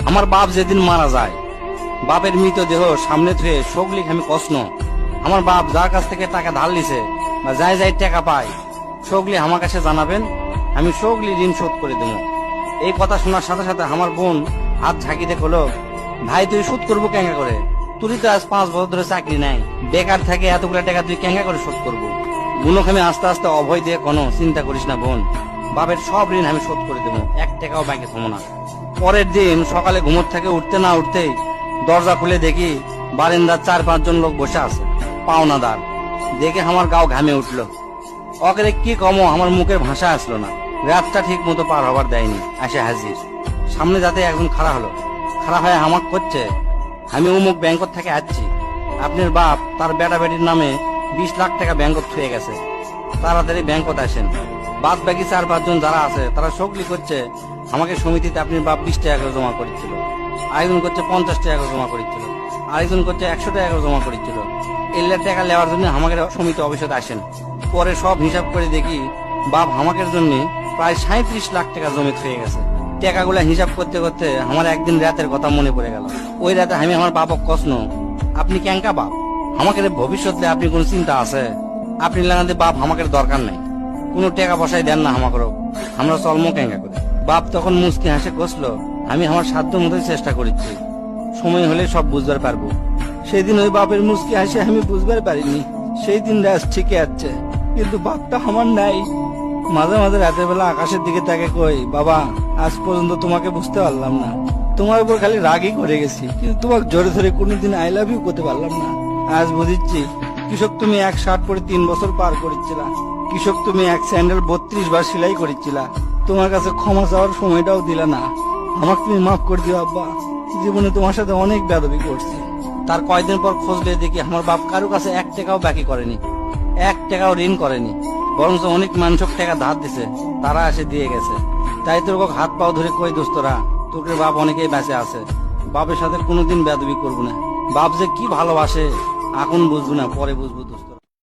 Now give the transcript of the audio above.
আমার বাপ যেদিন মারা যায়, বাপের মৃতদেহ সামনে থুয়ে শোকলিক আমি কষ্ণ। আমার বাপ যার কাছ থেকে টাকা ধার লিছে বা যাই যাই টাকা পায়, শোকলি আমার কাছে জানাবেন, আমি শোকলি ঋণ শোধ করে দেবো। এই কথা শোনার সাথে সাথে আমার বোন হাত ঝাঁকিতে কলো, ভাই তুই শোধ করবো কেঙ্গা করে? তুই তো আজ 5 বছর ধরে চাকরি নাই, বেকার থাকে এতগুলো টাকা তুই কেঙ্গা করে শোধ করবো? বোনকে আমি আস্তে আস্তে অভয় দিয়ে কোনো চিন্তা করিস না বোন, বাপের সব ঋণ আমি শোধ করে দেবো, 1 টাকাও ব্যাংকে থমো না। পরের দিন সকালে ঘুমোর থেকে উঠতে না উঠতেই দরজা খুলে দেখি বারিন্দার 4-5 জন লোক বসে আছে, পাওনাদার। দেখে আমার গাও ঘামে উঠলো। অকে কি কমো, আমার মুখের ভাষা আসলো না। রাতটা ঠিক মতো পার হবার দেয়নি, আসে হাজির। সামনে যাতে একজন খাড়া হলো, খাড়া হয়ে আমাকে করছে, আমি অমুক ব্যাংকত থেকে আসছি, আপনার বাপ তার বেটা বেটির নামে 20 লাখ টাকা ব্যাংকত থুয়ে গেছে, তাড়াতাড়ি ব্যাংকত আসেন। বাদ বাকি 4-5 জন যারা আছে তারা সকলি করছে আমাকে সমিতিতে আপনার বাপ 20 টাকা করে জমা করেছিল, আরেকজন করছে 50 টাকা করে জমা করেছিল, আরেকজন করছে 100 টাকা করে জমা করেছিল। এল্লার টাকা নেওয়ার জন্য আমাকে সমিতি অফিসে আসেন। পরে সব হিসাব করে দেখি বাপ আমাকে জন্য প্রায় 37 লাখ টাকা জমি হয়ে গেছে। টাকাগুলা হিসাব করতে করতে আমার একদিন রাতের কথা মনে পড়ে গেল। ওই রাতে আমি আমার বাপক কষ্ণ, আপনি ক্যাঙ্কা বাপ, আমাকে ভবিষ্যতে আপনি কোন চিন্তা আছে? আপনি লাগাতে বাপ আমাকে দরকার নাই, কোনো টাকা পয়সায় দেন না আমাকেও, আমরা চলমো ক্যাঙ্কা করে। বাপ তখন মুস্কি হাসে কষলো, আমি আমার সাধ্য মতোই চেষ্টা করেছি, সময় হলে সব বুঝবার পারবো। সেই দিন ওই বাপের মুস্কি হাসে আমি বুঝবার পারিনি। সেই দিন রাত ঠিকই আছে, কিন্তু বাপটা আমার নাই। মাঝে মাঝে রাতের বেলা আকাশের দিকে তাকে কই, বাবা আজ পর্যন্ত তোমাকে বুঝতে পারলাম না, তোমার উপর খালি রাগই করে গেছি, কিন্তু তোমাকে জোরে ধরে কোনোদিন আই লাভ ইউ করতে পারলাম না। আজ বুঝিচ্ছি, কৃষক তুমি 1 শার্ট পরে 3 বছর পার করেছিলা, কৃষক তুমি 1 স্যান্ডেল 32 বার সেলাই করেছিলা, তোমার কাছে ক্ষমা চাওয়ার সময়টাও দিলা না। আমাকে তুমি মাফ করে দিও আব্বা, জীবনে তোমার সাথে অনেক বেয়াদবি করছি। তার কয়েকদিন পর খোঁজলে দেখি আমার বাপ কারো কাছে 1 টাকাও বাকি করেনি, 1 টাকাও ঋণ করেনি, বরঞ্চ অনেক মানুষক টাকা ধার দিছে, তারা এসে দিয়ে গেছে। তাই তোর হাত পাও ধরে কই, দোস্তরা তোকে বাপ অনেকেই বেঁচে আছে, বাপের সাথে কোনোদিন বেয়াদবি করবো না। বাপ যে কি ভালোবাসে এখন বুঝবো না, পরে বুঝবো দোস্ত।